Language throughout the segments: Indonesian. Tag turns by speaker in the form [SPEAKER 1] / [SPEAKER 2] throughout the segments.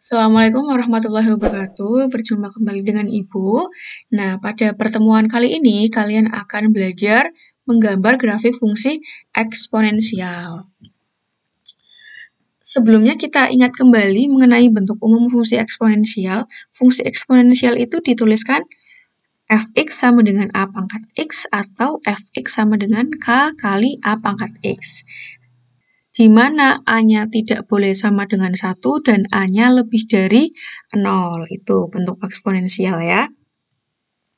[SPEAKER 1] Assalamualaikum warahmatullahi wabarakatuh. Berjumpa kembali dengan Ibu. Nah, pada pertemuan kali ini kalian akan belajar menggambar grafik fungsi eksponensial. Sebelumnya kita ingat kembali mengenai bentuk umum fungsi eksponensial. Fungsi eksponensial itu dituliskan fx sama dengan a pangkat x atau fx sama dengan k kali a pangkat x. Di mana A-nya tidak boleh sama dengan 1 dan A-nya lebih dari 0. Itu bentuk eksponensial ya.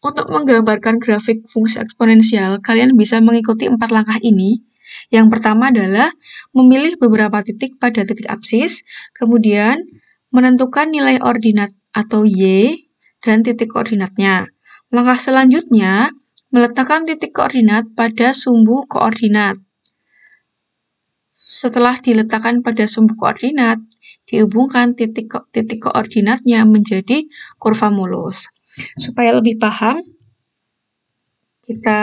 [SPEAKER 1] Untuk menggambarkan grafik fungsi eksponensial, kalian bisa mengikuti 4 langkah ini. Yang pertama adalah memilih beberapa titik pada titik absis, kemudian menentukan nilai ordinat atau Y dan titik koordinatnya. Langkah selanjutnya, meletakkan titik koordinat pada sumbu koordinat. Setelah diletakkan pada sumbu koordinat, dihubungkan titik koordinatnya menjadi kurva mulus. Supaya lebih paham, kita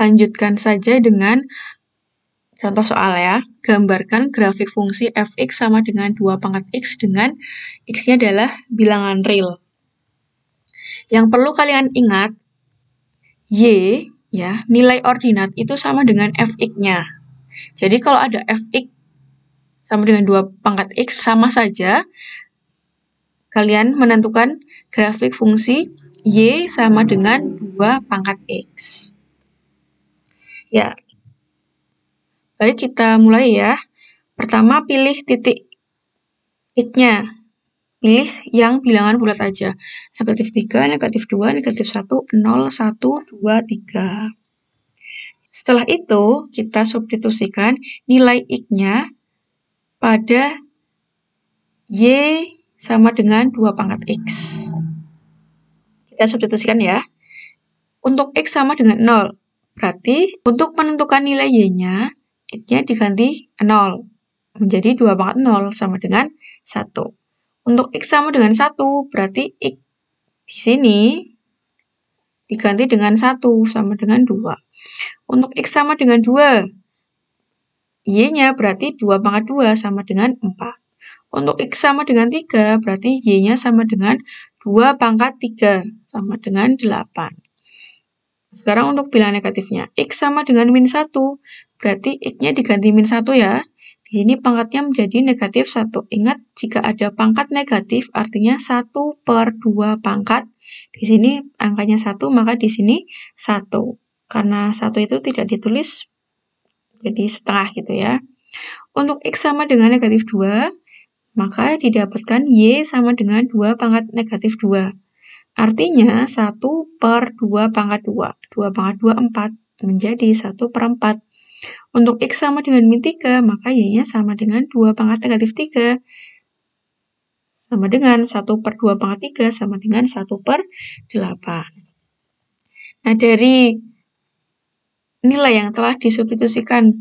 [SPEAKER 1] lanjutkan saja dengan contoh soal ya. Gambarkan grafik fungsi fx sama dengan 2 pangkat x dengan x-nya adalah bilangan real. Yang perlu kalian ingat, y, ya, nilai ordinat itu sama dengan fx-nya. Jadi kalau ada fx sama dengan 2 pangkat x, sama saja kalian menentukan grafik fungsi y sama dengan 2 pangkat x. Ya, baik kita mulai ya. Pertama pilih titik x-nya. Pilih yang bilangan bulat aja. Negatif 3, negatif 2, negatif 1, 0, 1, 2, 3. Setelah itu, kita substitusikan nilai x-nya pada y sama dengan 2 pangkat x. Kita substitusikan ya. Untuk x sama dengan 0. Berarti untuk menentukan nilai y-nya, x-nya diganti 0. Menjadi 2 pangkat 0 sama dengan 1. Untuk x sama dengan 1, berarti x di sini diganti dengan 1 sama dengan 2. Untuk x sama dengan 2, y-nya berarti 2 pangkat 2 sama dengan 4. Untuk x sama dengan 3, berarti y-nya sama dengan 2 pangkat 3 sama dengan 8. Sekarang untuk bilangan negatifnya. X sama dengan min 1, berarti x-nya diganti min 1 ya. Di sini pangkatnya menjadi negatif 1. Ingat, jika ada pangkat negatif, artinya 1 per 2 pangkat. Di sini angkanya 1, maka di sini 1. Karena 1 itu tidak ditulis, jadi setengah gitu ya. Untuk x sama dengan negatif 2, maka didapatkan y sama dengan 2 pangkat negatif 2. Artinya 1 per 2 pangkat 2. 2 pangkat 2, 4. Menjadi 1 per 4. Untuk x sama dengan min 3, maka y-nya sama dengan 2 pangkat negatif 3. Sama dengan 1 per 2 pangkat 3, sama dengan 1 per 8. Nah, dari nilai yang telah disubstitusikan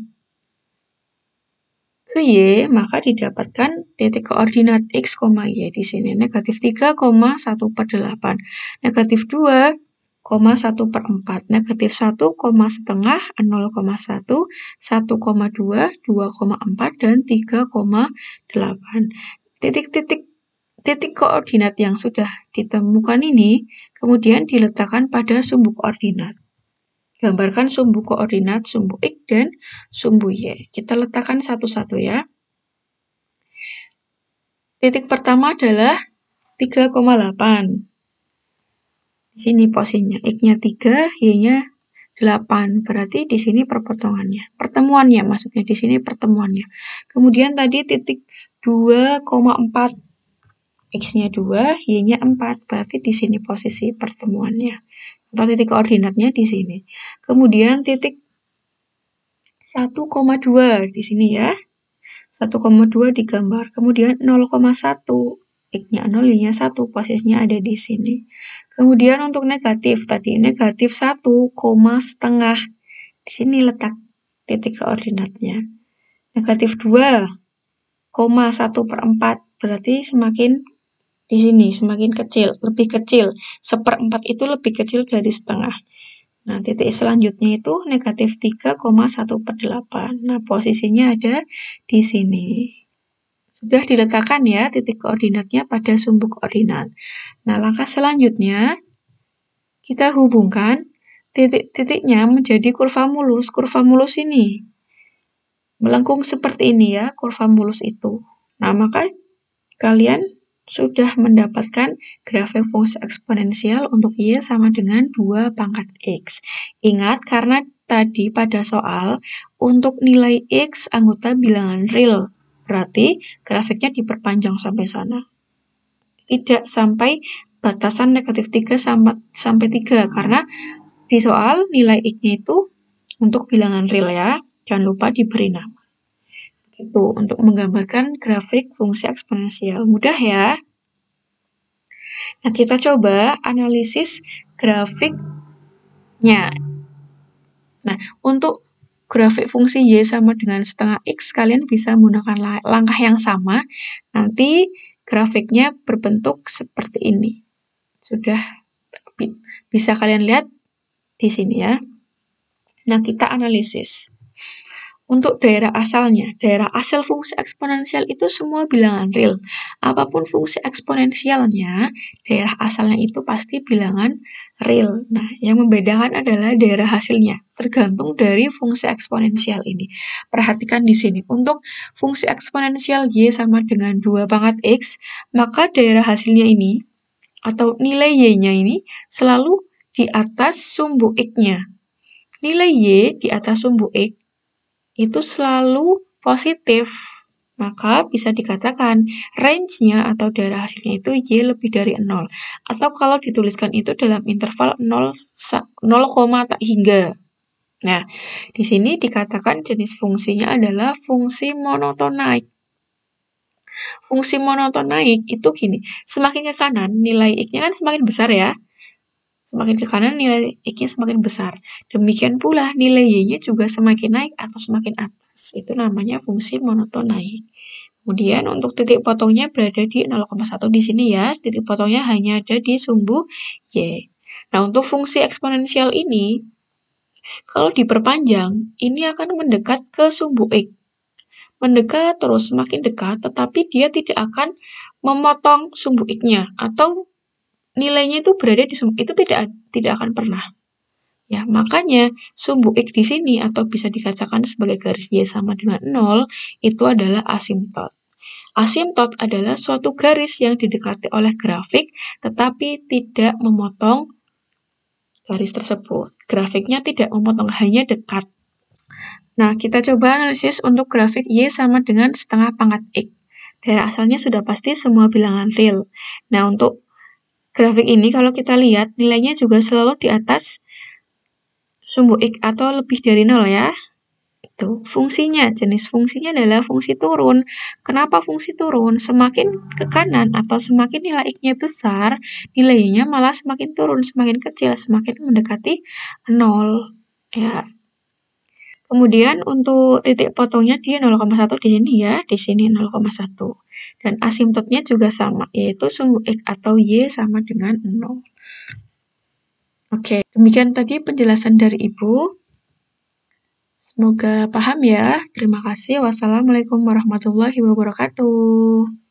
[SPEAKER 1] ke y, maka didapatkan titik koordinat x, y di sini. Negatif 3, 1 per 8. Negatif 2, 1 per 4. Negatif 1, setengah, 0,1, 1,2, 2,4, dan 3,8. Titik koordinat yang sudah ditemukan ini kemudian diletakkan pada sumbu koordinat. Gambarkan sumbu koordinat, sumbu x dan sumbu y. Kita letakkan satu-satu ya. Titik pertama adalah 3,8. Di sini posisinya, x-nya 3, y-nya 8. Berarti di sini perpotongannya. Pertemuannya maksudnya, di sini pertemuannya. Kemudian tadi titik 2,4. X-nya 2, y-nya 4. Berarti di sini posisi pertemuannya. Atau titik koordinatnya di sini. Kemudian titik 1,2 di sini ya. 1,2 digambar. Kemudian 0,1. X-nya 0, y-nya 1. Posisinya ada di sini. Kemudian untuk negatif, tadi negatif 1, setengah. Di sini letak titik koordinatnya. Negatif 2, 1 per 4. Berarti semakin di sini, semakin kecil, lebih kecil. 1/4 itu lebih kecil dari setengah. Nah, titik selanjutnya itu negatif 3,1 per 8. Nah, posisinya ada di sini. Sudah diletakkan ya titik koordinatnya pada sumbu koordinat. Nah, langkah selanjutnya, kita hubungkan titik-titiknya menjadi kurva mulus. Kurva mulus ini melengkung seperti ini ya, kurva mulus itu. Nah, maka kalian sudah mendapatkan grafik fungsi eksponensial untuk Y sama dengan 2 pangkat X. Ingat, karena tadi pada soal, untuk nilai X anggota bilangan real. Berarti grafiknya diperpanjang sampai sana. Tidak sampai batasan negatif 3 sampai 3, karena di soal nilai X-nya itu untuk bilangan real ya. Jangan lupa diberi nama. Itu untuk menggambarkan grafik fungsi eksponensial. Mudah ya. Nah, kita coba analisis grafiknya. Nah, untuk grafik fungsi Y sama dengan setengah X, kalian bisa menggunakan langkah yang sama. Nanti grafiknya berbentuk seperti ini. Sudah bisa kalian lihat di sini ya. Nah, kita analisis. Untuk daerah asalnya, daerah asal fungsi eksponensial itu semua bilangan real. Apapun fungsi eksponensialnya, daerah asalnya itu pasti bilangan real. Nah, yang membedakan adalah daerah hasilnya, tergantung dari fungsi eksponensial ini. Perhatikan di sini, untuk fungsi eksponensial Y sama dengan 2 pangkat X, maka daerah hasilnya ini, atau nilai Y-nya ini, selalu di atas sumbu X-nya. Nilai Y di atas sumbu X itu selalu positif, maka bisa dikatakan range-nya atau daerah hasilnya itu Y lebih dari 0. Atau kalau dituliskan itu dalam interval 0, hingga. Nah, di sini dikatakan jenis fungsinya adalah fungsi monoton naik. Fungsi monoton naik itu gini, semakin ke kanan nilai X-nya kan semakin besar ya. Semakin ke kanan nilai X-nya semakin besar. Demikian pula nilai Y-nya juga semakin naik atau semakin atas. Itu namanya fungsi monoton naik. Kemudian untuk titik potongnya berada di 0,1 di sini ya. Titik potongnya hanya ada di sumbu Y. Nah, untuk fungsi eksponensial ini, kalau diperpanjang, ini akan mendekat ke sumbu X. Mendekat terus, semakin dekat, tetapi dia tidak akan memotong sumbu X-nya, atau nilainya itu berada di sumbu itu tidak akan pernah. Ya, makanya sumbu X di sini atau bisa dikatakan sebagai garis Y sama dengan 0 itu adalah asimtot. Asimtot adalah suatu garis yang didekati oleh grafik tetapi tidak memotong garis tersebut. Grafiknya tidak memotong, hanya dekat. Nah, kita coba analisis untuk grafik Y sama dengan setengah pangkat X. Daerah asalnya sudah pasti semua bilangan real. Nah, untuk grafik ini kalau kita lihat nilainya juga selalu di atas sumbu X atau lebih dari 0 ya. Itu fungsinya, jenis fungsinya adalah fungsi turun. Kenapa fungsi turun? Semakin ke kanan atau semakin nilai X-nya besar, nilainya malah semakin turun, semakin kecil, semakin mendekati 0 ya. Kemudian untuk titik potongnya di 0,1 di sini ya, di sini 0,1. Dan asimtotnya juga sama, yaitu sumbu X atau Y sama dengan 0. Oke, demikian tadi penjelasan dari Ibu. Semoga paham ya. Terima kasih. Wassalamualaikum warahmatullahi wabarakatuh.